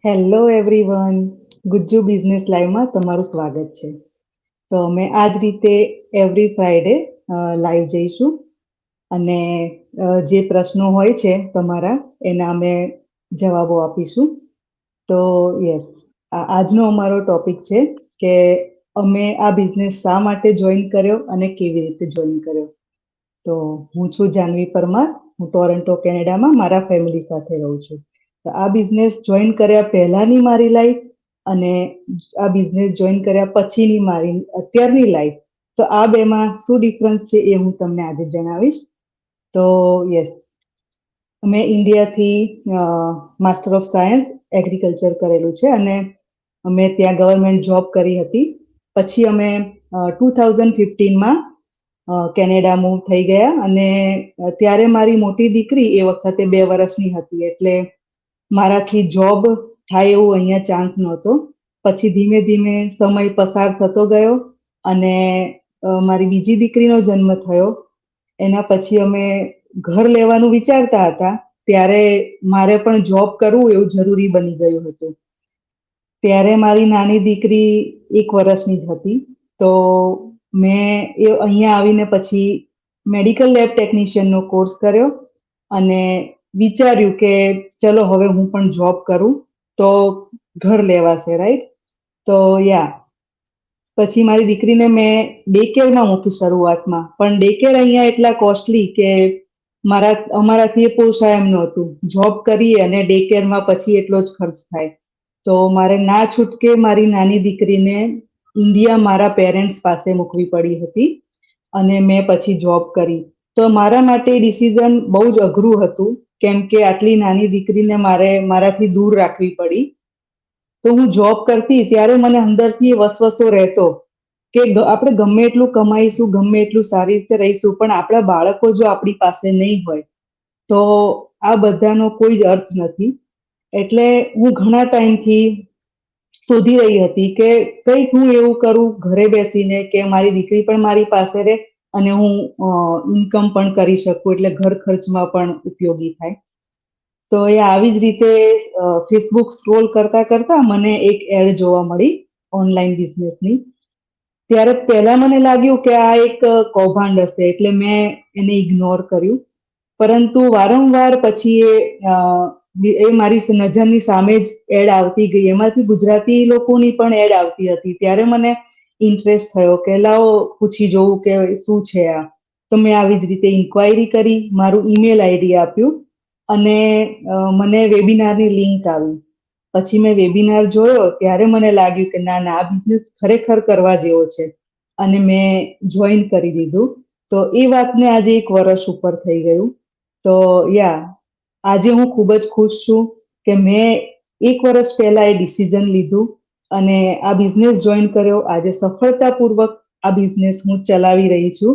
Hello everyone, Gujju business લાઈવમાં તમારું સ્વાગત છે. તો અમે આ જ રીતે એવરી ફ્રાઈડે લાઈવ જઈશું અને જે પ્રશ્નો હોય છે તમારા એના અમે જવાબો આપીશું. તો યસ, આજનો અમારો ટોપિક છે કે અમે આ બિઝનેસ શા માટે જોઈન કર્યો અને કેવી રીતે જોઈન કર્યો. તો હું છું જાનવી પરમાર. હું ટોરન્ટો કેનેડામાં મારા ફેમિલી સાથે રહું છું. તો આ બિઝનેસ જોઈન કર્યા પહેલાની મારી લાઈફ અને આ બિઝનેસ જોઈન કર્યા પછીની મારી અત્યારની લાઈફ, તો આ બેમાં શું ડિફરન્સ છે એ હું તમને આજે જણાવીશ. તો યસ, મેં ઇન્ડિયાથી માસ્ટર ઓફ સાયન્સ એગ્રીકલ્ચર કરેલું છે અને અમે ત્યાં ગવર્મેન્ટ જોબ કરી હતી. પછી અમે 2015માં કેનેડા મૂવ થઈ ગયા અને ત્યારે મારી મોટી દીકરી એ વખતે 2 વર્ષની હતી, એટલે મારાથી જોબ થાય એવું અહીંયા ચાન્સ નહોતો. પછી ધીમે ધીમે સમય પસાર થતો ગયો અને મારી બીજી દીકરીનો જન્મ થયો. એના પછી અમે ઘર લેવાનું વિચારતા હતા, ત્યારે મારે પણ જોબ કરવું એવું જરૂરી બની ગયું હતું. ત્યારે મારી નાની દીકરી 1 વર્ષની જ હતી. તો મેં અહીંયા આવીને પછી મેડિકલ લેબ ટેકનિશિયનનો કોર્સ કર્યો અને વિચાર્યું કે ચલો હવે હું પણ જોબ કરું તો ઘર લેવાશે, રાઈટ? તો યા, પછી મારી દીકરીને મેં ડે કેરમાં મૂકી શરૂઆતમાં, પણ ડે કેર અહીંયા એટલા કોસ્ટલી કે અમારાથી એ પોસાય એમ નહોતું. જોબ કરીએ અને ડે કેરમાં પછી એટલો જ ખર્ચ થાય. તો મારે ના છૂટકે મારી નાની દીકરીને ઇન્ડિયા મારા પેરેન્ટ્સ પાસે મૂકવી પડી હતી અને મેં પછી જોબ કરી. તો મારા માટે ડિસિઝન બહુ જ અઘરું હતું, કેમ કે આટલી નાની દીકરીને મારે મારાથી દૂર રાખવી પડી. તો હું જોબ કરતી ત્યારે મને અંદરથી વસવસો રહેતો કે આપણે ગમે એટલું કમાઈશું, ગમે એટલું સારી રીતે રહીશું, પણ આપણા બાળકો જો આપણી પાસે નહીં હોય તો આ બધાનો કોઈ જ અર્થ નથી. એટલે હું ઘણા ટાઈમથી શોધી રહી હતી કે કંઈક હું એવું કરું ઘરે બેસીને કે મારી દીકરી પણ મારી પાસે રહે અને હું ઇન્કમ પણ કરી શકું, એટલે ઘર ખર્ચમાં પણ ઉપયોગી થાય. તો એ આવી જ રીતે ફેસબુક સ્ક્રોલ કરતા કરતા મને એક એડ જોવા મળી ઓનલાઈન બિઝનેસની. ત્યારે પહેલા મને લાગ્યું કે આ એક કૌભાંડ હશે, એટલે મેં એને ઇગ્નોર કર્યું. પરંતુ વારંવાર પછી એ મારી નજરની સામે જ એડ આવતી ગઈ. એમાંથી ગુજરાતી લોકોની પણ એડ આવતી હતી. ત્યારે મને ઇન્ટરેસ્ટ થયો કે લાવો પૂછી જોવું કે શું છે આ. તો મેં આવી જ રીતે ઇન્ક્વાયરી કરી, મારું ઈમેલ આઈડી આપ્યું અને મને વેબિનારની લિંક આવી. પછી મેં વેબિનાર જોયો ત્યારે મને લાગ્યું કે ના ના, આ બિઝનેસ ખરેખર કરવા જેવો છે અને મેં જોઈન કરી દીધું. તો એ વાતને આજે 1 વર્ષ ઉપર થઈ ગયું. તો યા, આજે હું ખૂબ જ ખુશ છું કે મેં 1 વર્ષ પહેલા એ ડિસિઝન લીધું અને આ બિઝનેસ જોઈન કર્યો. આજે સફળતાપૂર્વક આ બિઝનેસ હું ચલાવી રહી છું.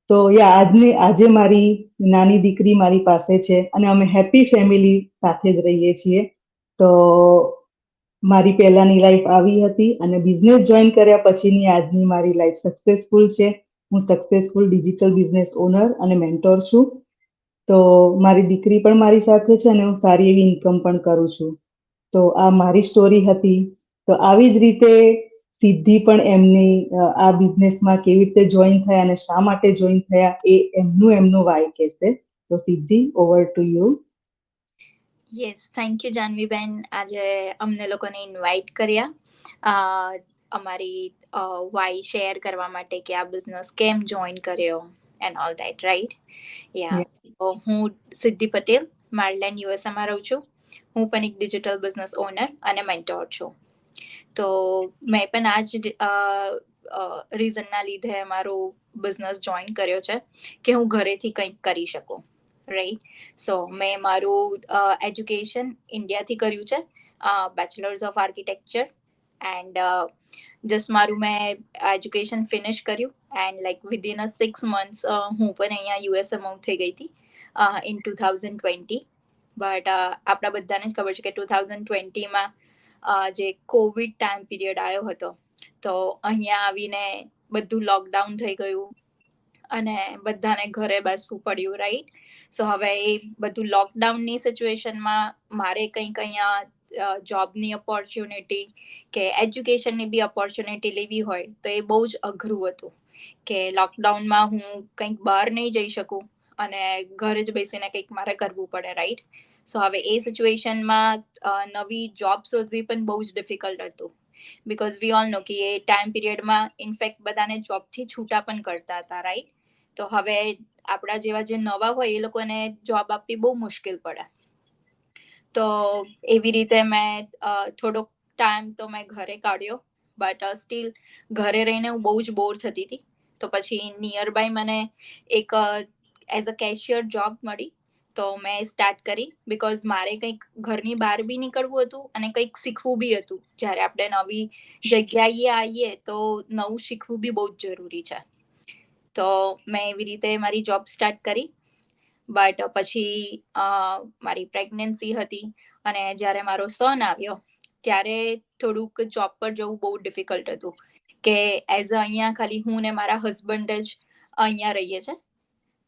તો યા, આજે મારી નાની દીકરી મારી પાસે છે અને અમે હેપી ફેમિલી સાથે જ રહીએ છીએ. તો મારી પહેલાની લાઈફ આવી હતી અને બિઝનેસ જોઈન કર્યા પછીની આજની મારી લાઈફ સક્સેસફુલ છે. હું સક્સેસફુલ ડિજિટલ બિઝનેસ ઓનર અને મેન્ટોર છું. તો મારી દીકરી પણ મારી સાથે છે અને હું સારી એવી ઇન્કમ પણ કરું છું. તો આ મારી સ્ટોરી હતી. તો આવી જ રીતે સિદ્ધિ પણ એમની આ બિઝનેસમાં કેવી રીતે જોઈન થયા અને શા માટે જોઈન થયા એ એમનું વાય કહેશે. તો Siddhi, over to you. Yes, thank you Janviben, આજે અમને લોકોને ઇન્વાઇટ કર્યા અમારી વાય શેર કરવા માટે કે આ બિઝનેસ કેમ જોઈન કર્યો એન્ડ ઓલ ધેટ, રાઈટ? યા, તો હું સિદ્ધિ પટેલ માર્લેન્ડ યુએસએમાં રહું છું. હું પણ એક ડિજિટલ બિઝનેસ ઓનર અને મેન્ટોર છું. તો મેં પણ આ જ રીઝનના લીધે મારો બિઝનેસ જોઈન કર્યો છે કે હું ઘરેથી કંઈક કરી શકું, રાઈટ? સો મેં મારું એજ્યુકેશન ઇન્ડિયાથી કર્યું છે, bachelors of architecture. And just મારું મેં એજ્યુકેશન ફિનિશ કર્યું and like within a 6 months હું પણ અહીંયા યુએસએ મૂવ થઈ ગઈ હતી ઇન 2020. બટ આપણા બધાને જ ખબર છે કે 2020માં જે કોવિડ ટાઈમ પીરિયડ આવ્યો હતો, તો અહીંયા આવીને બધું લોકડાઉન થઈ ગયું અને બધાને ઘરે બેસવું પડ્યું, રાઈટ? સો હવે એ બધું લોકડાઉનની સિચ્યુએશનમાં મારે કંઈક અહીંયા જોબની ઓપોર્ચ્યુનિટી કે એજ્યુકેશનની બી ઓપોર્ચ્યુનિટી લેવી હોય તો એ બહુ જ અઘરું હતું કે લોકડાઉનમાં હું કંઈક બહાર નહીં જઈ શકું અને ઘરે જ બેસીને કંઈક મારે કરવું પડે, રાઈટ? સો હવે એ સિચ્યુએશનમાં નવી જોબ શોધવી પણ બહુ જ ડિફિકલ્ટ હતું, બિકોઝ વી ઓલ નો કે એ ટાઈમ પીરિયડમાં ઇનફેક્ટ બધાને જોબથી છૂટા પણ કરતા હતા, રાઈટ? તો હવે આપણા જેવા જે નવા હોય એ લોકોને જોબ આપવી બહુ મુશ્કેલ પડે. તો એવી રીતે મેં થોડોક ટાઈમ તો મેં ઘરે કાઢ્યો, બટ સ્ટીલ ઘરે રહીને હું બહુ જ બોર થતી હતી. તો પછી નિયર બાય મને એક એઝ અ કેશિયર જોબ મળી, તો મેં સ્ટાર્ટ કરી, બિકોઝ મારે કંઈક ઘરની બહાર બી નીકળવું હતું અને કંઈક શીખવું બી હતું. જ્યારે આપણે નવી જગ્યાએ આવીએ તો નવું શીખવું બી બહુ જ જરૂરી છે. તો મેં એવી રીતે મારી જોબ સ્ટાર્ટ કરી, બટ પછી મારી પ્રેગ્નન્સી હતી અને જ્યારે મારો સન આવ્યો ત્યારે થોડુંક જોબ પર જવું બહુ ડિફિકલ્ટ હતું કે એઝ અ અહીંયા ખાલી હું ને મારા હસબન્ડ જ અહીંયા રહીએ છીએ.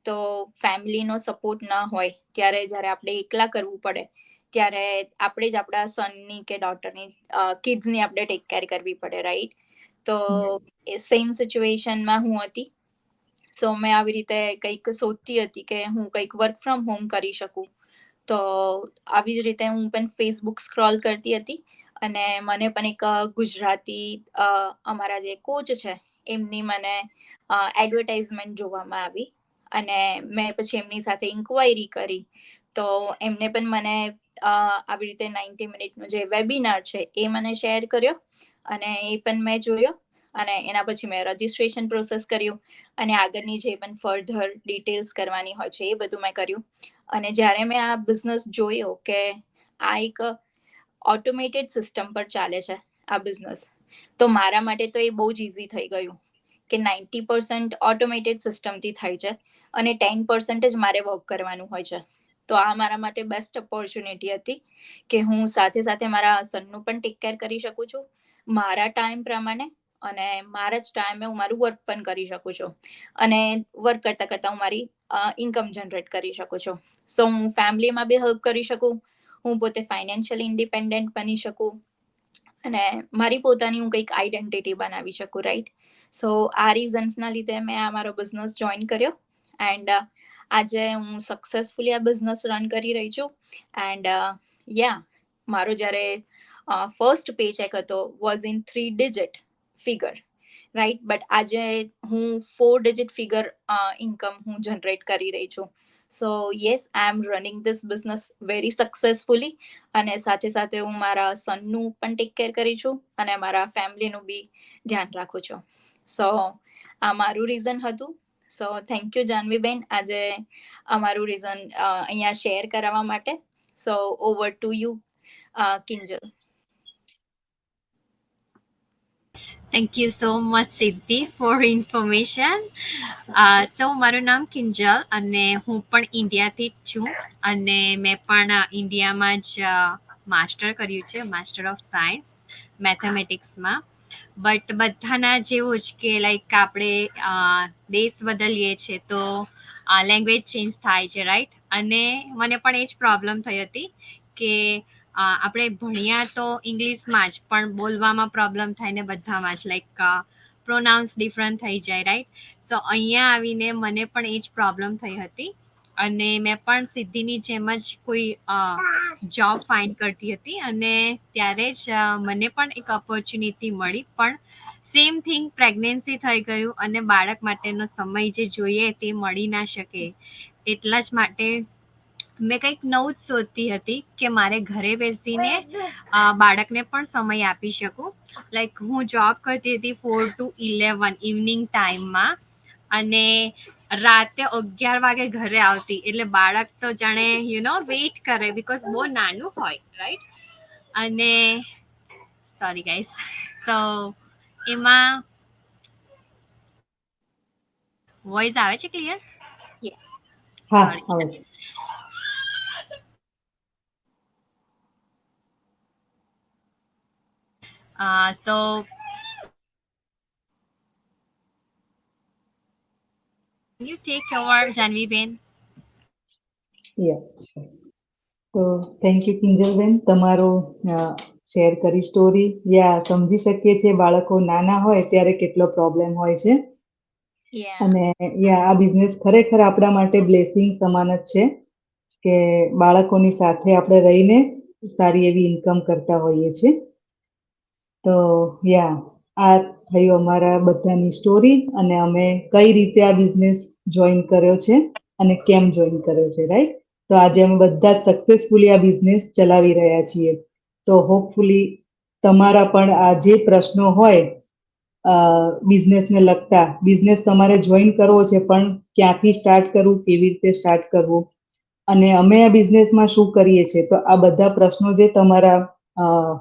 તો ફેમિલીનો સપોર્ટ ના હોય ત્યારે જ્યારે આપણે એકલા કરવું પડે ત્યારે આપણે જ આપણા સનની કે ડોટરની કિડ્સની આપણે ટેક કેર કરવી પડે, રાઈટ? તો એ સેમ સિચ્યુએશનમાં હું હતી. સો મેં આવી રીતે કંઈક શોધતી હતી કે હું કંઈક વર્ક ફ્રોમ હોમ કરી શકું. તો આવી જ રીતે હું પણ ફેસબુક સ્ક્રોલ કરતી હતી અને મને પણ એક ગુજરાતી અમારા જે કોચ છે એમની મને એડવર્ટાઇઝમેન્ટ જોવામાં આવી અને મેં પછી એમની સાથે ઇન્ક્વાયરી કરી. તો એમને પણ મને આવી રીતે 90 મિનિટનો જે વેબિનાર છે એ મને શેર કર્યો અને એ પણ મેં જોયો અને એના પછી મેં રજિસ્ટ્રેશન પ્રોસેસ કર્યું અને આગળની જે પણ ફર્ધર ડિટેલ્સ કરવાની હોય છે એ બધું મેં કર્યું. અને જ્યારે મેં આ બિઝનેસ જોયો કે આ એક ઓટોમેટેડ સિસ્ટમ પર ચાલે છે આ બિઝનેસ, તો મારા માટે તો એ બહુ જ ઇઝી થઈ ગયું કે 90% ઓટોમેટેડ સિસ્ટમથી થાય છે અને 10% જ મારે વર્ક કરવાનું હોય છે. તો આ મારા માટે બેસ્ટ ઓપોર્ચ્યુનિટી હતી કે હું સાથે સાથે મારા સનનું પણ ટેક કેર કરી શકું છું મારા ટાઈમ પ્રમાણે, અને મારા જ ટાઈમે હું મારું વર્ક પણ કરી શકું છું અને વર્ક કરતાં કરતાં હું મારી ઇન્કમ જનરેટ કરી શકું છું. સો હું ફેમિલીમાં બી હેલ્પ કરી શકું, હું પોતે ફાઇનાન્શિયલી ઇન્ડિપેન્ડન્ટ બની શકું અને મારી પોતાની હું કંઈક આઈડેન્ટિટી બનાવી શકું, રાઈટ? સો આ રીઝન્સના લીધે મેં આ મારો બિઝનેસ જોઈન કર્યો એન્ડ આજે હું સક્સેસફુલી આ બિઝનેસ રન કરી રહી છું. એન્ડ યા મારો જ્યારે ફર્સ્ટ પે ચેક હતો was in 3 digit figure, right? But આજે હું 4 ડિજિટ ફિગર ઇન્કમ હું જનરેટ કરી રહી છું. સો yes, I M running this business very successfully અને સાથે સાથે હું મારા સનનું પણ ટેક કેર કરી છું અને મારા ફેમિલીનું બી ધ્યાન રાખું છું. સો આ મારું રીઝન હતું. સો થેન્ક યુ જાનવીબેન આજે અમારું રીઝન અહીંયા શેર કરાવવા માટે. So over to you Kinjal. Thank you so much, Siddhi, for information. So મારું નામ કિંજલ અને હું પણ ઇન્ડિયાથી જ છું અને મેં પણ ઇન્ડિયામાં જ માસ્ટર કર્યું છે, માસ્ટર ઓફ સાયન્સ મેથેમેટિક્સમાં. બટ બધાના જેવું જ કે લાઈક આપણે દેશ બદલીએ છીએ તો લેંગ્વેજ ચેન્જ થાય છે, રાઈટ? અને મને પણ એ જ પ્રોબ્લેમ થઈ હતી કે આપણે ભણ્યા તો ઇંગ્લિશમાં જ પણ બોલવામાં પ્રોબ્લેમ થાય ને બધામાં જ લાઈક પ્રોનાઉન્સ ડિફરન્ટ થઈ જાય, રાઈટ? સો અહીંયા આવીને મને પણ એ જ પ્રોબ્લેમ થઈ હતી અને મેં પણ સિદ્ધિની જેમ જ કોઈ જોબ ફાઇન્ડ કરતી હતી અને ત્યારે જ મને પણ એક ઓપોર્ચ્યુનિટી મળી. પણ સેમ થિંગ, પ્રેગ્નન્સી થઈ ગયું અને બાળક માટેનો સમય જે જોઈએ તે મળી ના શકે. એટલા જ માટે મેં કંઈક નવું જ શોધતી હતી કે મારે ઘરે બેસીને બાળકને પણ સમય આપી શકું. લાઈક હું જોબ કરતી હતી 4 to 11 ઇવનિંગ ટાઈમમાં અને રાતે 11 વાગે ઘરે આવતી, એટલે બાળક તો જાણે વેઇટ કરે બિકોઝ બહુ નાનું હોય, રાઈટ? અને સોરી ગાઈસ, સો એમાં વોઇસ આવે છે ક્લિયર? હા, સોરી. આવે છે. So you take over, Janvi Ben. Yeah, sure. તો થેન્ક યુ કિંજલબેન, તમારો શેર કરી સ્ટોરી. સમજી શકીએ છીએ બાળકો નાના હોય ત્યારે કેટલો પ્રોબ્લેમ હોય છે. યા અને આ બિઝનેસ ખરેખર આપણા માટે બ્લેસિંગ સમાન જ છે કે બાળકોની સાથે આપણે રહીને સારી એવી ઇન્કમ કરતા હોઈએ છીએ. તો આ થયું અમારા બધાની સ્ટોરી અને અમે કઈ રીતે આ બિઝનેસ જોઈન કર્યો છે અને કેમ જોઈન કર્યો છે, રાઈટ? તો આજે અમે બધા જ સક્સેસફુલી આ બિઝનેસ ચલાવી રહ્યા છીએ. તો હોપફુલી તમારા પણ આ જે પ્રશ્નો હોય બિઝનેસને લગતા, બિઝનેસ તમારે જોઈન કરવો છે પણ ક્યાંથી સ્ટાર્ટ કરવું, કેવી રીતે સ્ટાર્ટ કરવું અને અમે આ બિઝનેસમાં શું કરીએ છીએ, તો આ બધા પ્રશ્નો જે તમારા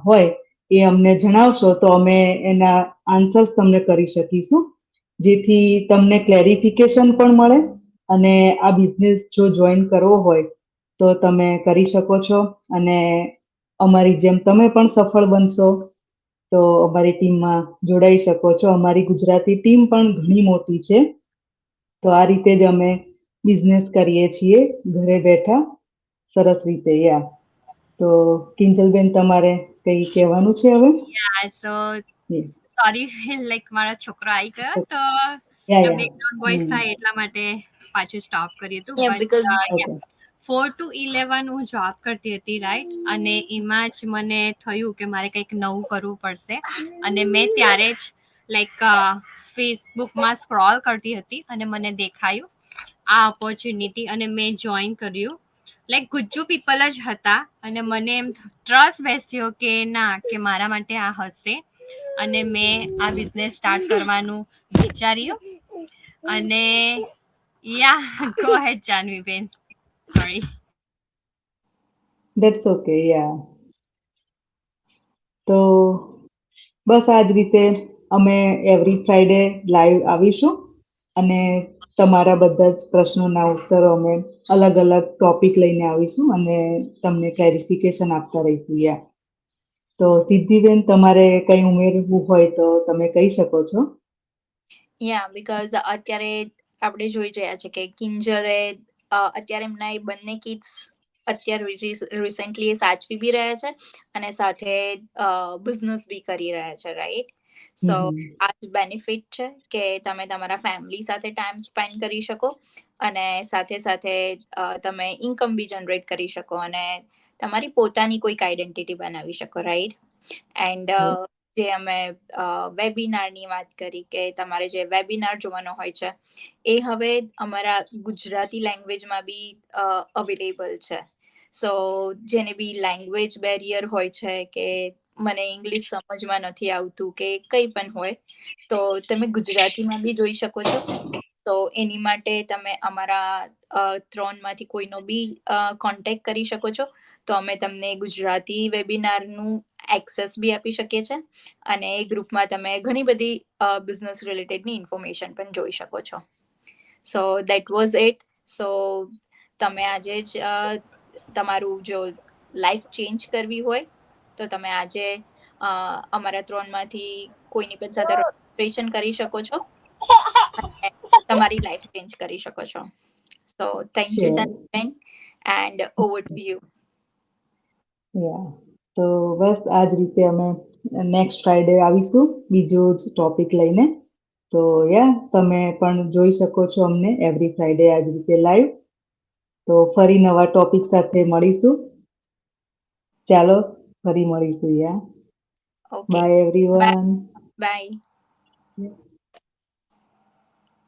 હોય એ અમને જણાવશો તો અમે એના આન્સર્સ તમને કરી શકીશું, જેથી તમને ક્લેરિફિકેશન પણ મળે અને આ બિઝનેસ જો જોઈન કરવો હોય તો તમે કરી શકો છો અને અમારી જેમ તમે પણ સફળ બનશો તો અમારી ટીમમાં જોડાઈ શકો છો. અમારી ગુજરાતી ટીમ પણ ઘણી મોટી છે. તો આ રીતે જ અમે બિઝનેસ કરીએ છીએ ઘરે બેઠા, સરસ રીતે. તો કિંજલબેન, તમારે કઈ કહેવાનું છે હવે? સો સોરી, લાઈક મારા છોકરો આવી ગયો તો યા બેકગ્રાઉન્ડ વોઇસ થાય એટલા માટે પાછું સ્ટોપ કર્યું હતું. યા બીકોઝ ઓકે 4 to 11 હું જોબ કરતી હતી, રાઈટ? અને એમાં જ મને થયું કે મારે કંઈક નવું કરવું પડશે. અને મેં ત્યારે જ લાઈક ફેસબુકમાં સ્ક્રોલ કરતી હતી અને મને દેખાયું આ ઓપોર્ચ્યુનિટી અને મેં જોઈન કર્યું. લાઈક ગુજ્જુ પીપલ જ હતા અને મને એમ ટ્રસ્ટ બેસ્યો કે ના, કે મારા માટે આ હશે. અને મેં આ બિઝનેસ સ્ટાર્ટ કરવાનું વિચાર્યું. અને go ahead Janviben, sorry. That's okay. તો બસ આ જ રીતે અમે એવરી ફ્રાઈડે લાઈવ આવીશું અને તમારા બધા જ પ્રશ્નોના ઉત્તરો અમે અલગ અલગ ટોપિક લઈને આવીશું અને તમને ક્લેરિફિકેશન આપતા રહીશું. તો સિદ્ધિબેન, તમારે કઈ ઉમેરવું હોય તો તમે કહી શકો છો. બીકોઝ અત્યારે આપણે જોઈ રહ્યા છે કે કિંજલે અત્યારે એમના એ બંને કિડ્સ અત્યારે રિસેન્ટલી સાચવી બી રહ્યા છે અને સાથે બિઝનેસ બી કરી રહ્યા છે, રાઈટ? સો આ જ બેનિફિટ છે કે તમે તમારા ફેમિલી સાથે ટાઈમ સ્પેન્ડ કરી શકો અને સાથે સાથે તમે ઇન્કમ બી જનરેટ કરી શકો અને તમારી પોતાની કોઈક આઈડેન્ટિટી બનાવી શકો, રાઈટ? એન્ડ જે અમે વેબિનારની વાત કરી કે તમારે જે વેબિનાર જોવાનો હોય છે એ હવે અમારા ગુજરાતી લેંગ્વેજમાં બી અવેલેબલ છે. સો જેને બી લેંગ્વેજ બેરિયર હોય છે કે મને ઇંગ્લિશ સમજમાં નથી આવતું કે કંઈ પણ હોય, તો તમે ગુજરાતીમાં બી જોઈ શકો છો. તો એની માટે તમે અમારા 3માંથી કોઈનો બી કોન્ટેક્ટ કરી શકો છો. તો અમે તમને ગુજરાતી વેબિનારનું એક્સેસ બી આપી શકીએ છીએ અને એ ગ્રુપમાં તમે ઘણી બધી બિઝનેસ રિલેટેડની ઇન્ફોર્મેશન પણ જોઈ શકો છો. So that was it. So તમે આજે જ તમારું જો લાઈફ ચેન્જ કરવી હોય તો તમે આજે અમારા 3માંથી કોઈની પણ સાથે રજીસ્ટ્રેશન કરી શકો છો અને તમારી લાઈફ ચેન્જ કરી શકો છો. So thank you Janviben and over to you. તો બસ આ જ રીતે અમે નેક્સ્ટ ફ્રાઈડે આવીશું બીજો જ ટોપિક લઈને. તો તમે પણ જોઈ શકો છો અમને એવરી ફ્રાઈડે આ જ રીતે લાઈવ. તો ફરી નવા ટોપિક સાથે મળીશું. ચાલો, ફરી મળીશું. Okay, by everyone. બાય.